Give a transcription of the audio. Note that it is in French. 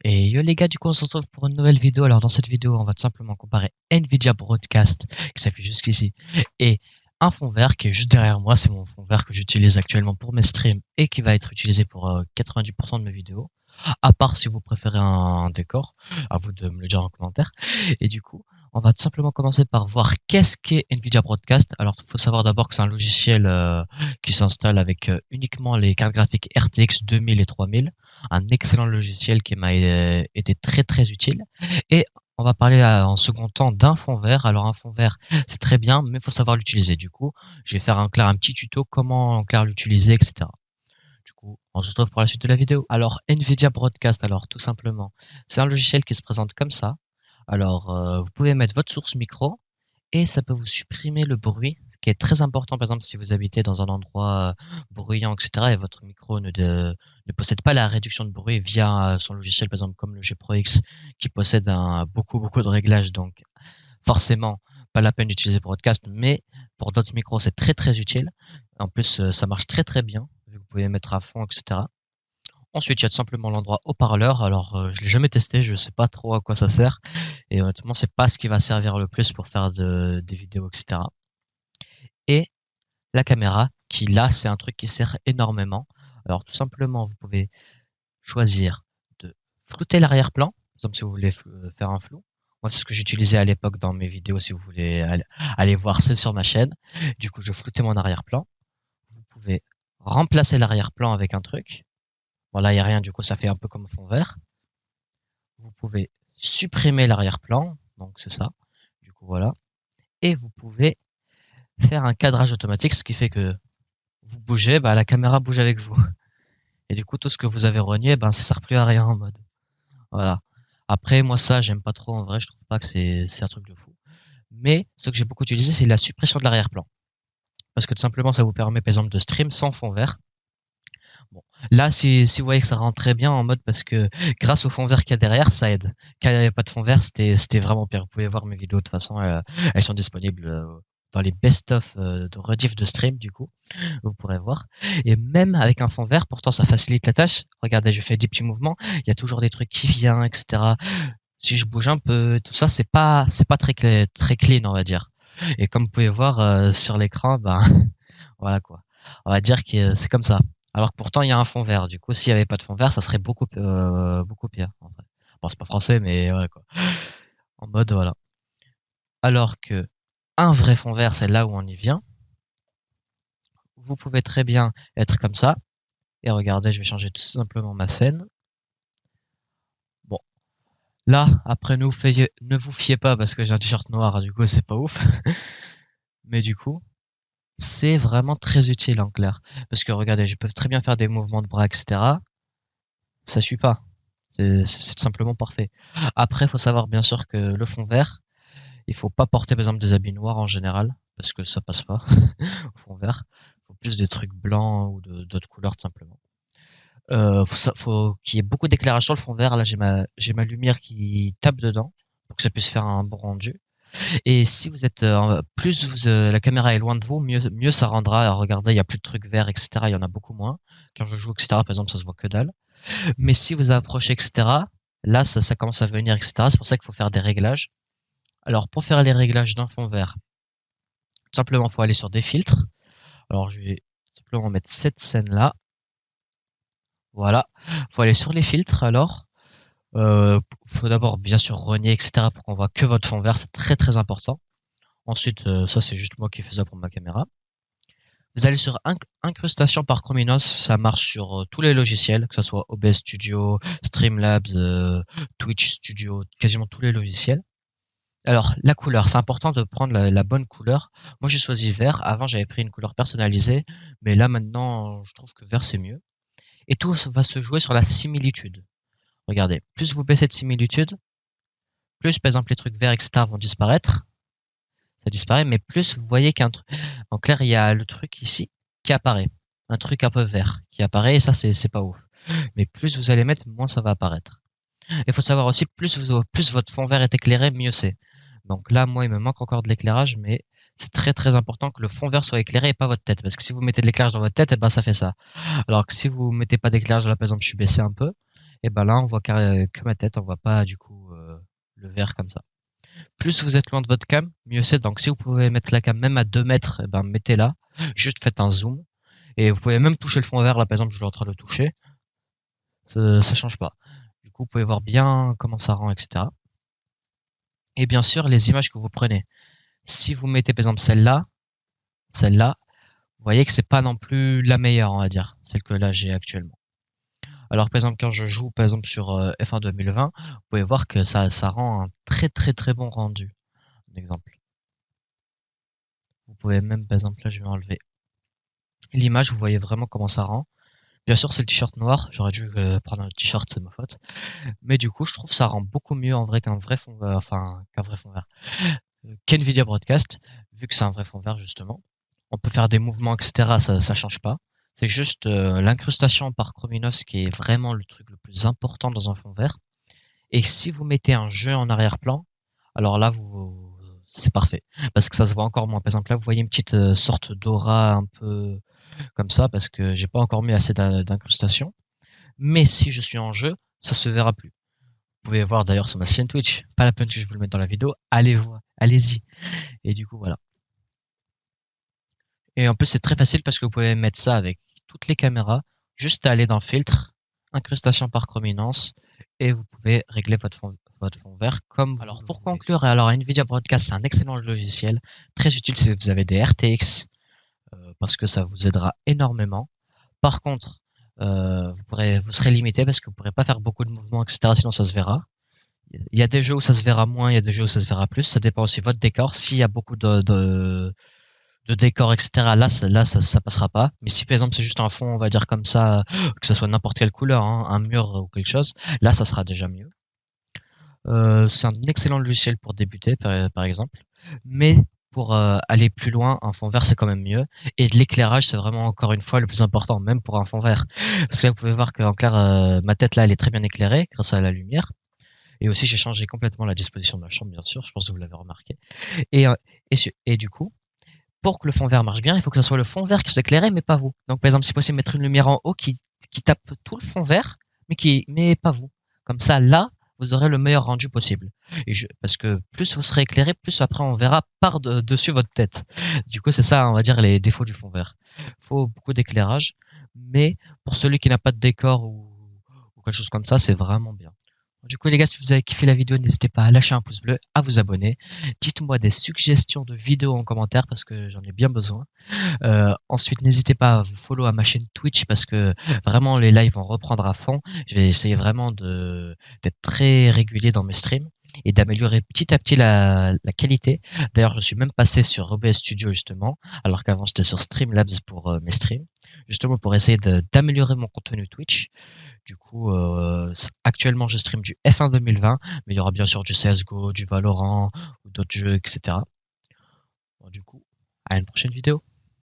Et yo les gars, du coup on se retrouve pour une nouvelle vidéo. Alors dans cette vidéo, on va tout simplement comparer Nvidia Broadcast, qui s'affiche jusqu'ici, et un fond vert qui est juste derrière moi. C'est mon fond vert que j'utilise actuellement pour mes streams et qui va être utilisé pour 90% de mes vidéos. À part si vous préférez un décor, à vous de me le dire en commentaire. Et du coup, on va tout simplement commencer par voir qu'est-ce qu'est Nvidia Broadcast. Alors, il faut savoir d'abord que c'est un logiciel qui s'installe avec uniquement les cartes graphiques RTX 2000 et 3000. Un excellent logiciel qui m'a été très très utile. Et on va parler en second temps d'un fond vert. Alors, un fond vert, c'est très bien, mais il faut savoir l'utiliser. Du coup, je vais faire un petit tuto comment en clair l'utiliser, etc. Du coup, on se retrouve pour la suite de la vidéo. Alors, Nvidia Broadcast, alors tout simplement, c'est un logiciel qui se présente comme ça. Alors, vous pouvez mettre votre source micro et ça peut vous supprimer le bruit, ce qui est très important, par exemple, si vous habitez dans un endroit bruyant, etc., et votre micro ne possède pas la réduction de bruit via son logiciel, par exemple, comme le G Pro X, qui possède beaucoup de réglages, donc forcément, pas la peine d'utiliser Broadcast, mais pour d'autres micros, c'est très très utile. En plus, ça marche très très bien, vu que vous pouvez mettre à fond, etc. Ensuite, il y a tout simplement l'endroit haut-parleur. Alors, je l'ai jamais testé, je sais pas trop à quoi ça sert. Et honnêtement, c'est pas ce qui va servir le plus pour faire des vidéos, etc. Et la caméra, qui là, c'est un truc qui sert énormément. Alors, tout simplement, vous pouvez choisir de flouter l'arrière-plan. Par exemple, si vous voulez faire un flou. Moi, c'est ce que j'utilisais à l'époque dans mes vidéos. Si vous voulez aller voir, c'est sur ma chaîne. Du coup, je floutais mon arrière-plan. Vous pouvez remplacer l'arrière-plan avec un truc. Voilà, il n'y a rien, du coup, ça fait un peu comme fond vert. Vous pouvez supprimer l'arrière-plan, donc c'est ça. Du coup, voilà. Et vous pouvez faire un cadrage automatique, ce qui fait que vous bougez, la caméra bouge avec vous. Et du coup, tout ce que vous avez renié, ça sert plus à rien en mode. Voilà. Après, moi, ça, j'aime pas trop en vrai, je trouve pas que c'est un truc de fou. Mais ce que j'ai beaucoup utilisé, c'est la suppression de l'arrière-plan. Parce que tout simplement, ça vous permet, par exemple, de stream sans fond vert. Bon, là, si vous voyez que ça rend très bien en mode parce que grâce au fond vert qu'il y a derrière, ça aide. Quand il n'y avait pas de fond vert, c'était vraiment pire. Vous pouvez voir mes vidéos de toute façon, elles sont disponibles dans les best-of de rediff de stream du coup, vous pourrez voir. Et même avec un fond vert, pourtant ça facilite la tâche. Regardez, je fais des petits mouvements, il y a toujours des trucs qui viennent, etc. Si je bouge un peu, tout ça, c'est pas très clean, on va dire. Et comme vous pouvez voir sur l'écran, voilà quoi. On va dire que c'est comme ça. Alors que pourtant il y a un fond vert. Du coup, s'il y avait pas de fond vert, ça serait beaucoup pire. En vrai. Bon, c'est pas français, mais voilà quoi. En mode voilà. Alors que un vrai fond vert, c'est là où on y vient. Vous pouvez très bien être comme ça. Et regardez, je vais changer tout simplement ma scène. Bon, là, après ne vous fiez pas parce que j'ai un t-shirt noir. Du coup, c'est pas ouf. Mais du coup, c'est vraiment très utile en clair. Parce que regardez, je peux très bien faire des mouvements de bras, etc. Ça suit pas. C'est tout simplement parfait. Après, il faut savoir bien sûr que le fond vert, il faut pas porter par exemple des habits noirs en général, parce que ça passe pas au fond vert. Il faut plus des trucs blancs ou d'autres couleurs tout simplement. Faut qu'il y ait beaucoup d'éclairage sur le fond vert. Là, j'ai ma lumière qui tape dedans pour que ça puisse faire un bon rendu. Et si vous êtes plus la caméra est loin de vous, mieux ça rendra. Alors, regardez, il y a plus de trucs verts, etc. Il y en a beaucoup moins. Quand je joue, etc. Par exemple, ça se voit que dalle. Mais si vous approchez, etc., là, ça commence à venir, etc. C'est pour ça qu'il faut faire des réglages. Alors, pour faire les réglages d'un fond vert, tout simplement, il faut aller sur des filtres. Alors, je vais simplement mettre cette scène-là. Voilà. Il faut aller sur les filtres, alors. Faut d'abord, bien sûr, renier, etc. pour qu'on voit que votre fond vert. C'est très, très important. Ensuite, ça, c'est juste moi qui fais ça pour ma caméra. Vous allez sur incrustation par Chrominos, ça marche sur tous les logiciels, que ce soit OBS Studio, Streamlabs, Twitch Studio, quasiment tous les logiciels. Alors, la couleur, c'est important de prendre la bonne couleur. Moi, j'ai choisi vert. Avant, j'avais pris une couleur personnalisée, mais là, maintenant, je trouve que vert, c'est mieux. Et tout va se jouer sur la similitude. Regardez, plus vous baissez de similitude, plus, par exemple, les trucs verts, etc. vont disparaître. Ça disparaît, mais plus vous voyez qu'un truc, en clair, il y a le truc ici qui apparaît. Un truc un peu vert qui apparaît, et ça, c'est pas ouf. Mais plus vous allez mettre, moins ça va apparaître. Il faut savoir aussi, plus votre fond vert est éclairé, mieux c'est. Donc là, moi, il me manque encore de l'éclairage, mais c'est très très important que le fond vert soit éclairé et pas votre tête. Parce que si vous mettez de l'éclairage dans votre tête, ça fait ça. Alors que si vous mettez pas d'éclairage, là, par exemple, je suis baissé un peu, Et ben là, on voit que ma tête, on voit pas du coup le vert comme ça. Plus vous êtes loin de votre cam, mieux c'est. Donc si vous pouvez mettre la cam même à 2 mètres, eh ben mettez-la. Juste faites un zoom. Et vous pouvez même toucher le fond vert. Là, par exemple, je suis en train de le toucher. Ça change pas. Du coup, vous pouvez voir bien comment ça rend, etc. Et bien sûr, les images que vous prenez. Si vous mettez par exemple celle-là, vous voyez que c'est pas non plus la meilleure, on va dire, celle que là j'ai actuellement. Alors par exemple, quand je joue par exemple sur F1 2020, vous pouvez voir que ça rend un très bon rendu. Un exemple. Vous pouvez même par exemple là, je vais enlever l'image, vous voyez vraiment comment ça rend. Bien sûr, c'est le t-shirt noir. J'aurais dû prendre un t-shirt, c'est ma faute. Mais du coup, je trouve que ça rend beaucoup mieux en vrai qu'un vrai fond, enfin qu'un vrai fond vert. qu'NVIDIA Broadcast, vu que c'est un vrai fond vert justement. On peut faire des mouvements, etc. Ça change pas. C'est juste l'incrustation par Chrominos qui est vraiment le truc le plus important dans un fond vert. Et si vous mettez un jeu en arrière-plan, alors là, c'est parfait. Parce que ça se voit encore moins. Par exemple, là, vous voyez une petite sorte d'aura un peu comme ça, parce que j'ai pas encore mis assez d'incrustation. Mais si je suis en jeu, ça se verra plus. Vous pouvez voir d'ailleurs sur ma chaîne Twitch. Pas la peine que je vous le mette dans la vidéo. Allez voir, allez-y. Et du coup, voilà. Et en plus, c'est très facile parce que vous pouvez mettre ça avec toutes les caméras, juste à aller dans filtre, incrustation par chrominance, et vous pouvez régler votre fond vert comme vous. Alors, pour conclure, alors NVIDIA Broadcast, c'est un excellent logiciel, très utile si vous avez des RTX, parce que ça vous aidera énormément. Par contre, vous serez limité parce que vous pourrez pas faire beaucoup de mouvements, etc. Sinon, ça se verra. Il y a des jeux où ça se verra moins, il y a des jeux où ça se verra plus. Ça dépend aussi de votre décor. S'il y a beaucoup de décors, etc., ça passera pas. Mais si par exemple c'est juste un fond, on va dire comme ça, que ce soit n'importe quelle couleur, hein, un mur ou quelque chose, là ça sera déjà mieux. C'est un excellent logiciel pour débuter, par exemple. Mais pour aller plus loin, un fond vert c'est quand même mieux. Et de l'éclairage, c'est vraiment encore une fois le plus important, même pour un fond vert. Parce que là, vous pouvez voir qu'en clair, ma tête là, elle est très bien éclairée grâce à la lumière. Et aussi, j'ai changé complètement la disposition de ma chambre, bien sûr. Je pense que vous l'avez remarqué. Et, euh, et du coup, pour que le fond vert marche bien, il faut que ce soit le fond vert qui soit éclairé, mais pas vous. Donc, par exemple, si possible, mettre une lumière en haut qui tape tout le fond vert, mais pas vous. Comme ça, là, vous aurez le meilleur rendu possible. Parce que plus vous serez éclairé, plus après on verra dessus votre tête. Du coup, c'est ça, on va dire, les défauts du fond vert. Il faut beaucoup d'éclairage, mais pour celui qui n'a pas de décor ou quelque chose comme ça, c'est vraiment bien. Du coup, les gars, si vous avez kiffé la vidéo, n'hésitez pas à lâcher un pouce bleu, à vous abonner. Dites-moi des suggestions de vidéos en commentaire parce que j'en ai bien besoin. Ensuite, n'hésitez pas à vous follow à ma chaîne Twitch parce que vraiment les lives vont reprendre à fond. Je vais essayer vraiment d'être très régulier dans mes streams et d'améliorer petit à petit la qualité. D'ailleurs, je suis même passé sur OBS Studio justement, alors qu'avant j'étais sur Streamlabs pour mes streams, justement pour essayer d'améliorer mon contenu Twitch. Du coup, actuellement, je stream du F1 2020, mais il y aura bien sûr du CSGO, du Valorant ou d'autres jeux, etc. Bon, du coup, à une prochaine vidéo.